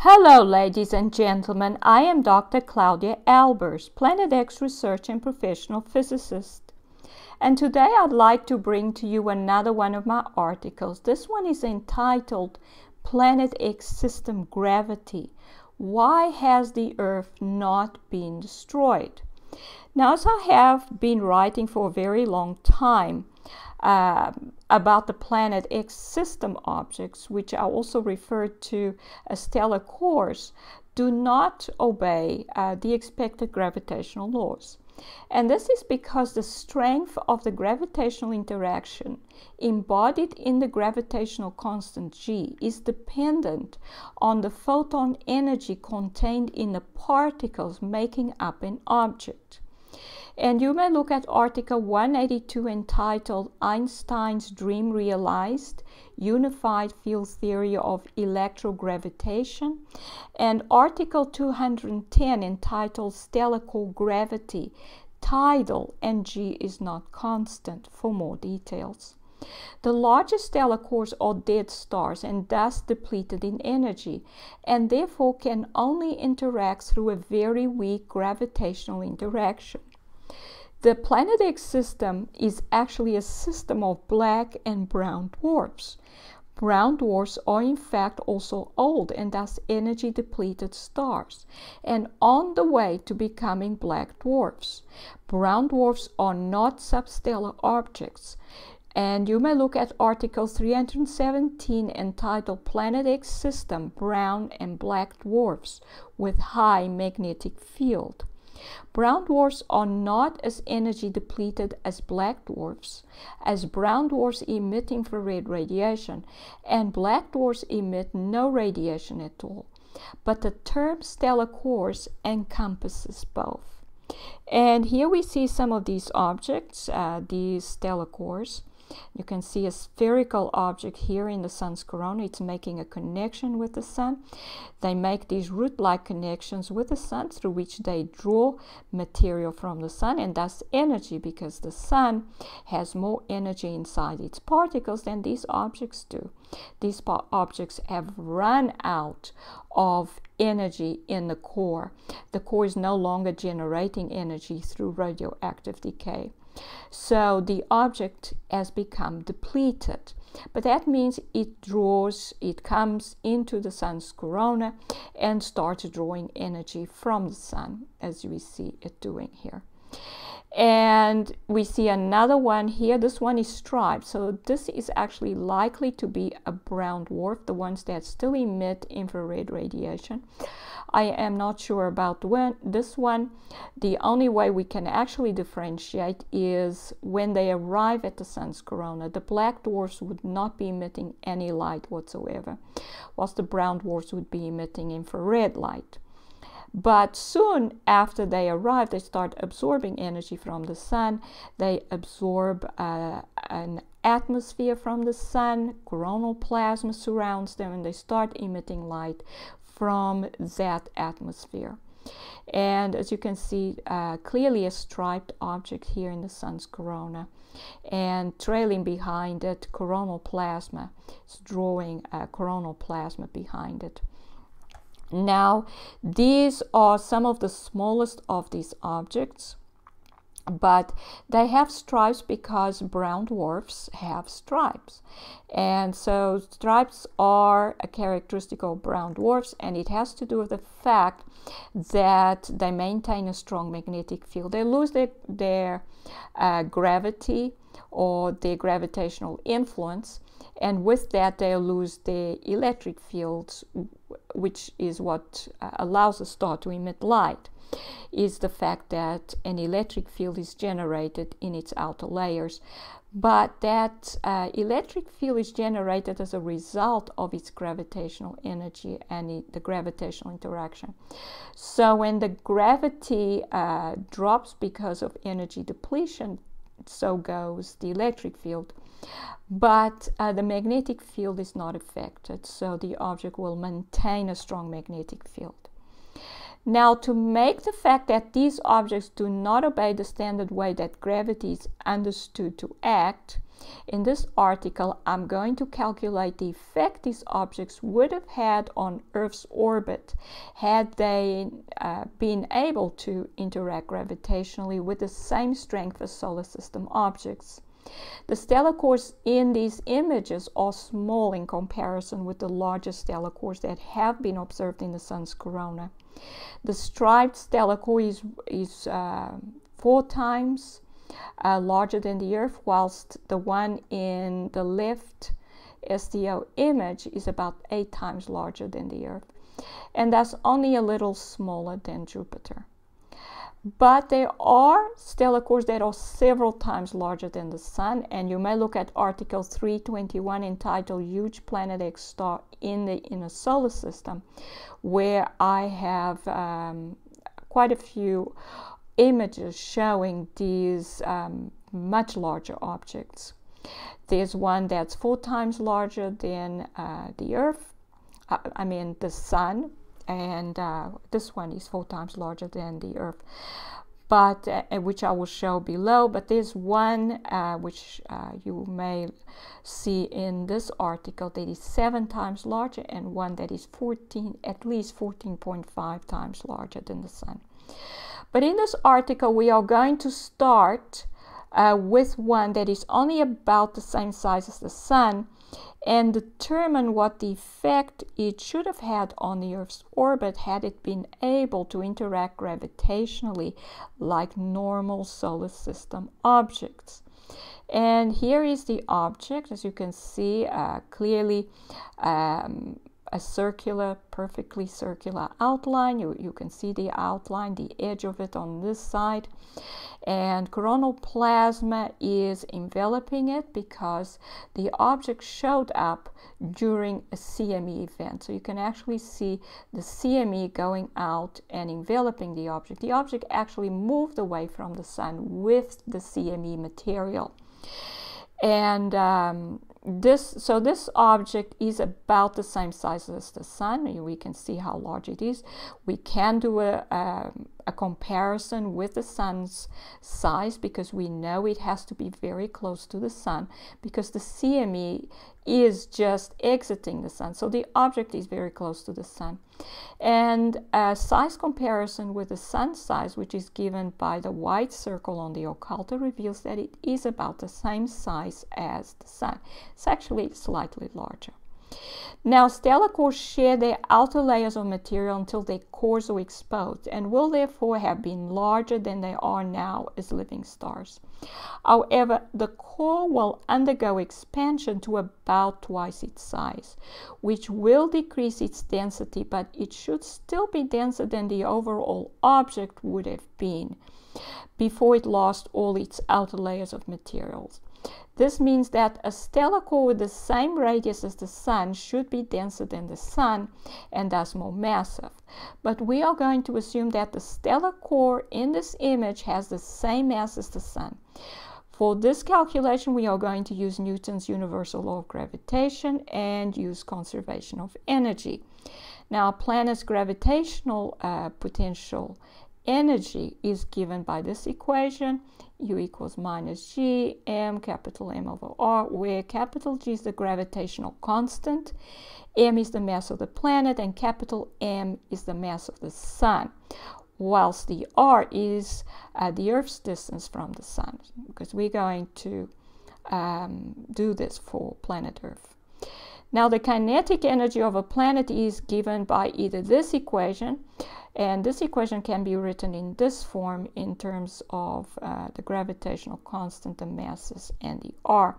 Hello, ladies and gentlemen. I am Dr. Claudia Albers, Planet X research and professional physicist. And today I'd like to bring to you another one of my articles. This one is entitled Planet X System Gravity. Why has the Earth not been destroyed? Now, as I have been writing for a very long time about the Planet X system objects, which I also refer to as stellar cores, do not obey the expected gravitational laws. And this is because the strength of the gravitational interaction embodied in the gravitational constant G is dependent on the photon energy contained in the particles making up an object. And you may look at Article 182 entitled Einstein's Dream Realized, Unified Field Theory of Electrogravitation, and Article 210 entitled Stellar Core Gravity, Tidal, and G is not constant for more details. The largest stellar cores are dead stars and thus depleted in energy, and therefore can only interact through a very weak gravitational interaction. The Planet X system is actually a system of black and brown dwarfs. Brown dwarfs are in fact also old and thus energy depleted stars, and on the way to becoming black dwarfs. Brown dwarfs are not substellar objects. And you may look at Article 317 entitled Planet X System, Brown and Black Dwarfs with High Magnetic Field. Brown dwarfs are not as energy depleted as black dwarfs, as brown dwarfs emit infrared radiation and black dwarfs emit no radiation at all. But the term stellar cores encompasses both. And here we see some of these objects, these stellar cores. You can see a spherical object here in the sun's corona. It's making a connection with the sun. They make these root-like connections with the sun through which they draw material from the sun and thus energy, because the sun has more energy inside its particles than these objects do. These objects have run out of energy in the core. The core is no longer generating energy through radioactive decay. So the object has become depleted, but that means it comes into the sun's corona and starts drawing energy from the sun, as we see it doing here. And we see another one here. This one is striped, so this is actually likely to be a brown dwarf, the ones that still emit infrared radiation. I am not sure about this one. The only way we can actually differentiate is when they arrive at the sun's corona. The black dwarfs would not be emitting any light whatsoever, whilst the brown dwarfs would be emitting infrared light. But soon after they arrive, they start absorbing energy from the sun. They absorb an atmosphere from the sun. Coronal plasma surrounds them, and they start emitting light from that atmosphere. And as you can see, clearly a striped object here in the sun's corona, and trailing behind it coronal plasma. It's drawing coronal plasma behind it. Now, these are some of the smallest of these objects, but they have stripes because brown dwarfs have stripes. And so stripes are a characteristic of brown dwarfs, and it has to do with the fact that they maintain a strong magnetic field. They lose their gravity or their gravitational influence, and with that they lose their electric fields, which is what allows a star to emit light, is the fact that an electric field is generated in its outer layers. But that electric field is generated as a result of its gravitational energy and the gravitational interaction. So when the gravity drops because of energy depletion, so goes the electric field. But the magnetic field is not affected, so the object will maintain a strong magnetic field. Now, to make the fact that these objects do not obey the standard way that gravity is understood to act, in this article, I'm going to calculate the effect these objects would have had on Earth's orbit had they been able to interact gravitationally with the same strength as solar system objects. The stellar cores in these images are small in comparison with the larger stellar cores that have been observed in the Sun's corona. The striped stellar core is 4 times larger than the Earth, whilst the one in the left SDO image is about 8 times larger than the Earth, and that's only a little smaller than Jupiter. But there are stellar cores that are several times larger than the Sun, and you may look at Article 321 entitled Huge Planet X Star in the Inner Solar System, where I have quite a few images showing these much larger objects. There's one that's 4 times larger than the Earth, the Sun, and this one is 4 times larger than the Earth, but which I will show below. But there's one which you may see in this article that is 7 times larger, and one that is at least 14.5 times larger than the Sun. But in this article, we are going to start with one that is only about the same size as the Sun, and determine what the effect it should have had on the Earth's orbit had it been able to interact gravitationally like normal solar system objects. And here is the object, as you can see, clearly a circular, perfectly circular outline. You can see the outline, the edge of it on this side. And coronal plasma is enveloping it because the object showed up during a CME event. So you can actually see the CME going out and enveloping the object. The object actually moved away from the Sun with the CME material. And this object is about the same size as the Sun. We can see how large it is. We can do a comparison with the Sun's size because we know it has to be very close to the Sun because the CME is just exiting the Sun. So the object is very close to the Sun. And a size comparison with the Sun size, which is given by the white circle on the occulter, reveals that it is about the same size as the Sun. It's actually slightly larger. Now, stellar cores share their outer layers of material until their cores are exposed and will therefore have been larger than they are now as living stars. However, the core will undergo expansion to about twice its size, which will decrease its density, but it should still be denser than the overall object would have been before it lost all its outer layers of materials. This means that a stellar core with the same radius as the Sun should be denser than the Sun and thus more massive. But we are going to assume that the stellar core in this image has the same mass as the Sun. For this calculation, we are going to use Newton's universal law of gravitation and use conservation of energy. Now, a planet's gravitational potential energy is given by this equation, U equals minus G, M, capital M over R, where capital G is the gravitational constant, M is the mass of the planet, and capital M is the mass of the Sun, whilst the R is the Earth's distance from the Sun, because we're going to do this for planet Earth. Now, the kinetic energy of a planet is given by either this equation, and this equation can be written in this form in terms of the gravitational constant, the masses, and the R.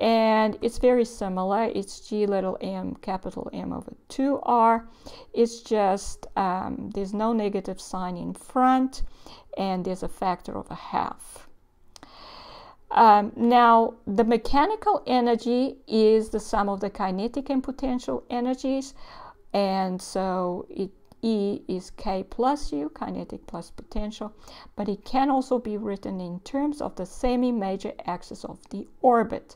And it's very similar. It's G little m capital M over 2R. It's just there's no negative sign in front, and there's a factor of 1/2. Now, the mechanical energy is the sum of the kinetic and potential energies, and so E is K plus U, kinetic plus potential, but it can also be written in terms of the semi-major axis of the orbit.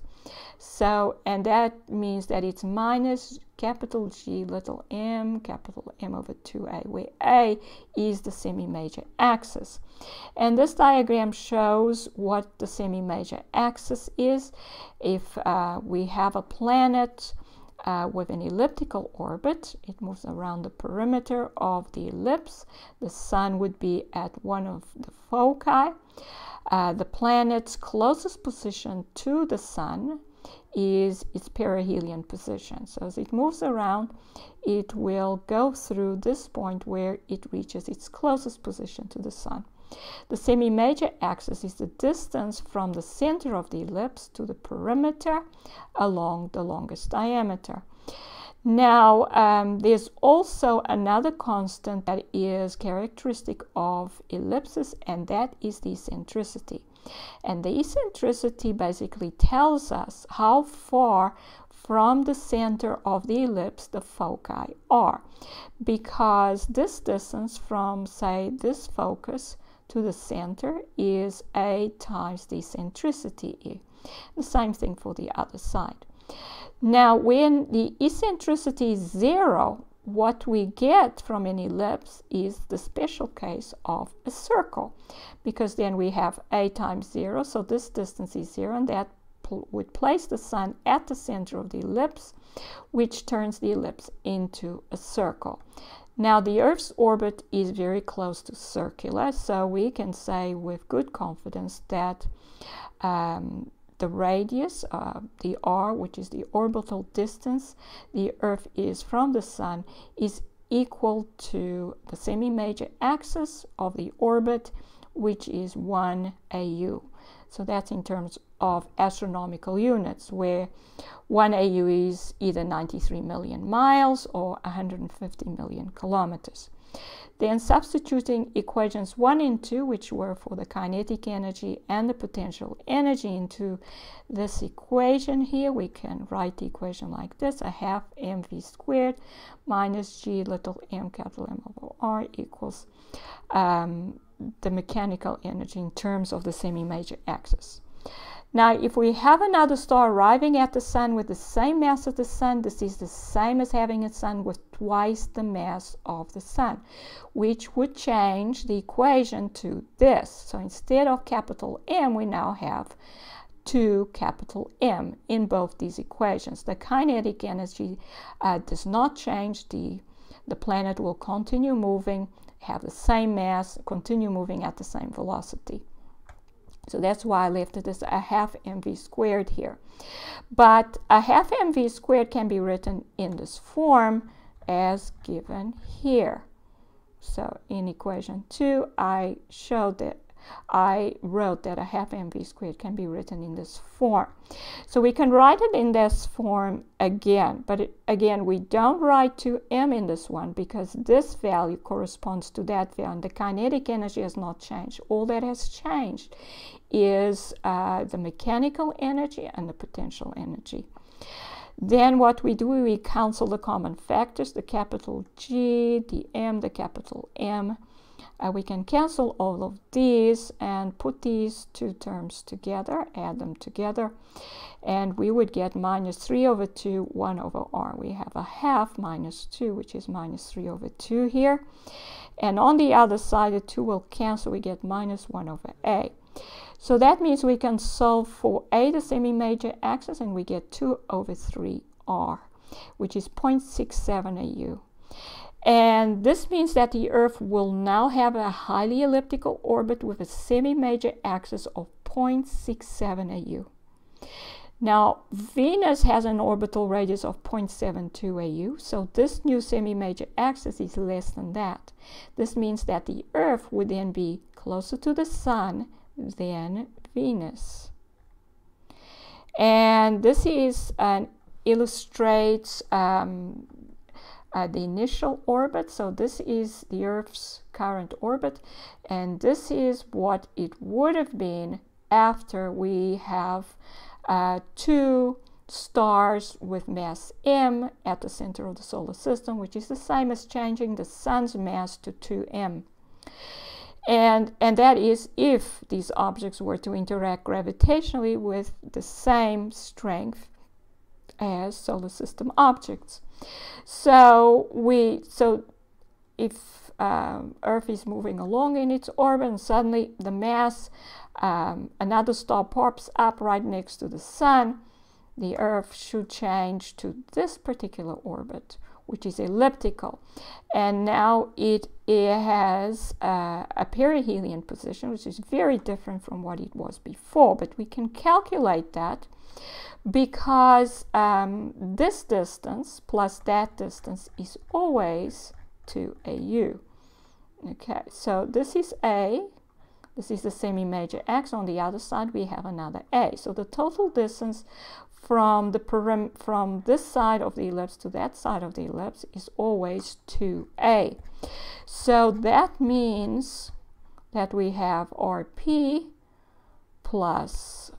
So, and that means that it's minus capital G little m, capital M over 2a, where a is the semi-major axis. And this diagram shows what the semi-major axis is. If we have a planet with an elliptical orbit, it moves around the perimeter of the ellipse. The sun would be at one of the foci. The planet's closest position to the sun is its perihelion position. So as it moves around, it will go through this point where it reaches its closest position to the sun. The semi-major axis is the distance from the center of the ellipse to the perimeter along the longest diameter. Now, there's also another constant that is characteristic of ellipses, and that is the eccentricity. And the eccentricity basically tells us how far from the center of the ellipse the foci are, because this distance from, say, this focus to the center is A times the eccentricity E. The same thing for the other side. Now, when the eccentricity is 0, what we get from an ellipse is the special case of a circle, because then we have A times 0, so this distance is 0, and that would place the sun at the center of the ellipse, which turns the ellipse into a circle. Now, the Earth's orbit is very close to circular, so we can say with good confidence that the radius, the r, which is the orbital distance the Earth is from the sun, is equal to the semi-major axis of the orbit, which is 1 AU. So that's in terms of astronomical units, where 1 AU is either 93 million miles or 150 million kilometers. Then substituting equations 1 and 2, which were for the kinetic energy and the potential energy, into this equation here, we can write the equation like this: a half mv squared minus g little m capital M over r equals the mechanical energy in terms of the semi-major axis. Now, if we have another star arriving at the sun with the same mass as the sun, this is the same as having a sun with twice the mass of the sun, which would change the equation to this. So instead of capital M, we now have 2 capital M in both these equations. The kinetic energy does not change. The planet will continue moving, have the same mass, continue moving at the same velocity. So that's why I left it as a half mv squared here. But a half mv squared can be written in this form as given here. So in equation 2, I wrote that a half mv squared can be written in this form. So we can write it in this form again, but again, we don't write 2m in this one because this value corresponds to that value, and the kinetic energy has not changed. All that has changed is the mechanical energy and the potential energy. Then what we do, we cancel the common factors, the capital G, the M, the capital M. We can cancel all of these and put these two terms together, add them together, and we would get minus 3 over 2, 1 over r. We have a half minus 2, which is minus 3 over 2 here. And on the other side, the 2 will cancel. We get minus 1 over a. So that means we can solve for a, the semi-major axis, and we get 2 over 3r, which is 0.67 AU. And this means that the Earth will now have a highly elliptical orbit with a semi-major axis of 0.67 AU. Now, Venus has an orbital radius of 0.72 AU, so this new semi-major axis is less than that. This means that the Earth would then be closer to the Sun than Venus. And this is illustrates the initial orbit. So this is the Earth's current orbit, and this is what it would have been after we have 2 stars with mass m at the center of the solar system, which is the same as changing the sun's mass to 2m. And that is if these objects were to interact gravitationally with the same strength as solar system objects. So if Earth is moving along in its orbit and suddenly the mass, another star pops up right next to the sun, the Earth should change to this particular orbit, which is elliptical. And now it has a perihelion position, which is very different from what it was before. But we can calculate that because this distance plus that distance is always 2AU. Okay, so this is A. This is the semi-major X. On the other side, we have another A. So the total distance from this side of the ellipse to that side of the ellipse is always 2A. So that means that we have RP plus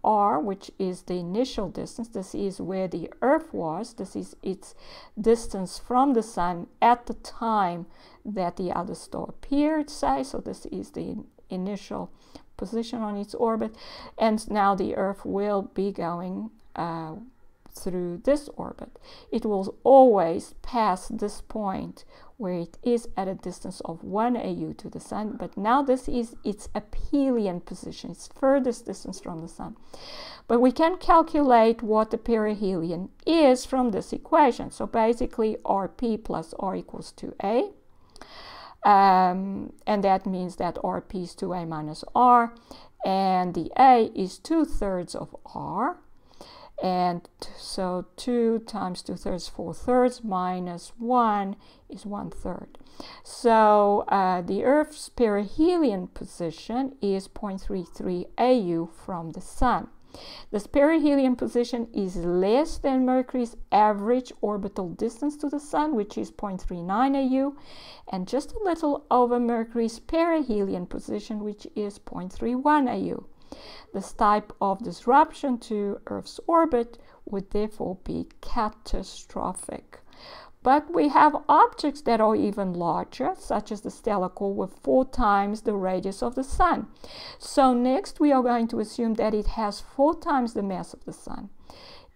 R, which is the initial distance. This is where the Earth was. This is its distance from the sun at the time that the other star appeared, say. So this is the initial position on its orbit. And now the Earth will be going through this orbit. It will always pass this point where it is at a distance of 1 AU to the sun, but now this is its aphelion position, its furthest distance from the sun. But we can calculate what the perihelion is from this equation. So basically RP plus R equals 2A. And that means that RP is 2A minus R, and the A is 2/3 of R. And so 2 times 2/3, 4/3, minus 1 is 1/3. So the Earth's perihelion position is 0.33 AU from the sun. This perihelion position is less than Mercury's average orbital distance to the sun, which is 0.39 AU, and just a little over Mercury's perihelion position, which is 0.31 AU. This type of disruption to Earth's orbit would therefore be catastrophic. But we have objects that are even larger, such as the stellar core, with 4 times the radius of the sun. So next we are going to assume that it has 4 times the mass of the sun.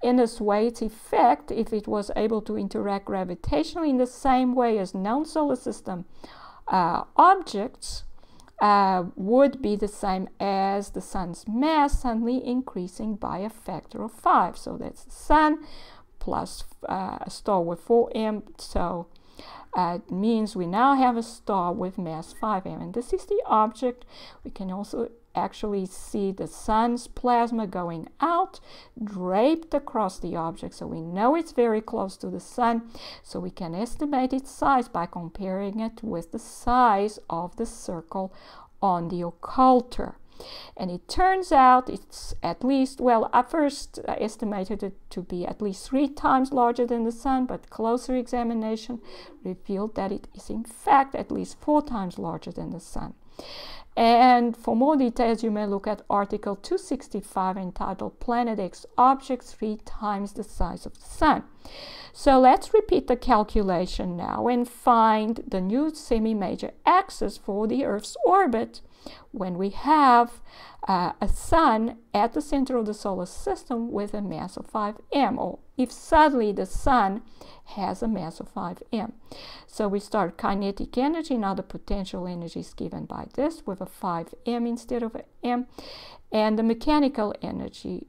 In this way, its effect, if it was able to interact gravitationally in the same way as known solar system objects, would be the same as the sun's mass suddenly increasing by a factor of 5. So that's the sun plus a star with 4M. So it means we now have a star with mass 5M. And this is the object. We can also actually see the sun's plasma going out, draped across the object. So we know it's very close to the sun. So we can estimate its size by comparing it with the size of the circle on the occulter. And it turns out it's at least, well, I first estimated it to be at least 3 times larger than the sun, but closer examination revealed that it is in fact at least 4 times larger than the sun. And for more details, you may look at article 265 entitled Planet X Objects 3 times the size of the sun. So let's repeat the calculation now and find the new semi-major axis for the Earth's orbit when we have a sun at the center of the solar system with a mass of 5M, or if suddenly the sun has a mass of 5M. So we start kinetic energy, now the potential energy is given by this with a 5M instead of an M, and the mechanical energy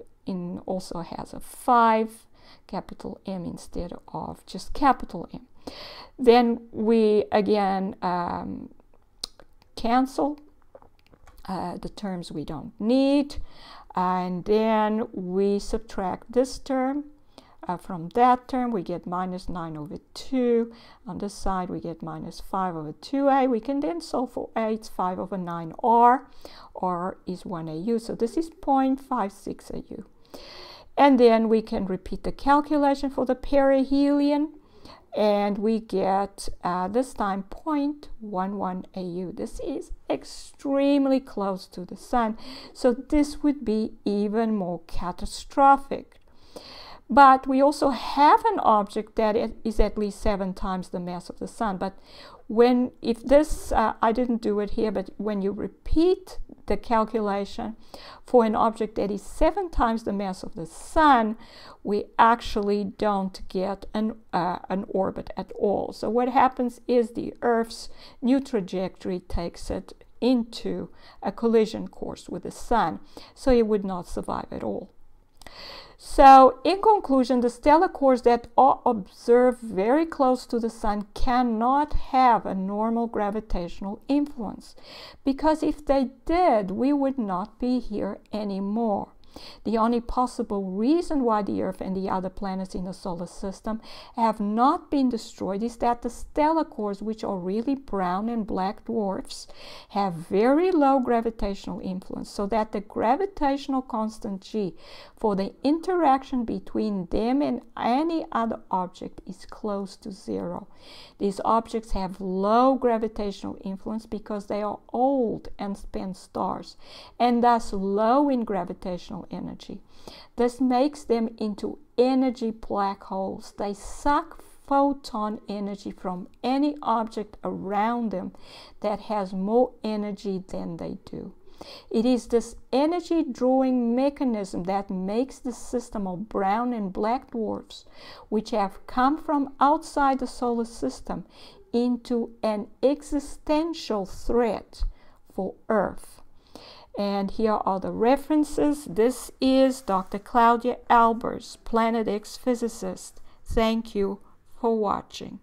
also has a 5 capital M instead of just capital M. Then we again cancel the terms we don't need, and then we subtract this term from that term. We get minus 9 over 2. On this side we get minus 5 over 2A. We can then solve for A. It's 5 over 9R. R is 1 AU, so this is 0.56 AU. And then we can repeat the calculation for the perihelion, and we get this time 0.11 AU. This is extremely close to the sun, so this would be even more catastrophic. But we also have an object that is at least 7 times the mass of the sun. But if this, I didn't do it here, but when you repeat the calculation for an object that is 7 times the mass of the sun, we actually don't get an orbit at all. So what happens is the Earth's new trajectory takes it into a collision course with the sun, so it would not survive at all. So, in conclusion, the stellar cores that are observed very close to the sun cannot have a normal gravitational influence, because if they did, we would not be here anymore. The only possible reason why the Earth and the other planets in the solar system have not been destroyed is that the stellar cores, which are really brown and black dwarfs, have very low gravitational influence, so that the gravitational constant G for the interaction between them and any other object is close to 0. These objects have low gravitational influence because they are old and spent stars, and thus low in gravitational energy. This makes them into energy black holes. They suck photon energy from any object around them that has more energy than they do. It is this energy drawing mechanism that makes the system of brown and black dwarfs, which have come from outside the solar system, into an existential threat for Earth. And here are the references. This is Dr. Claudia Albers, Planet X physicist. Thank you for watching.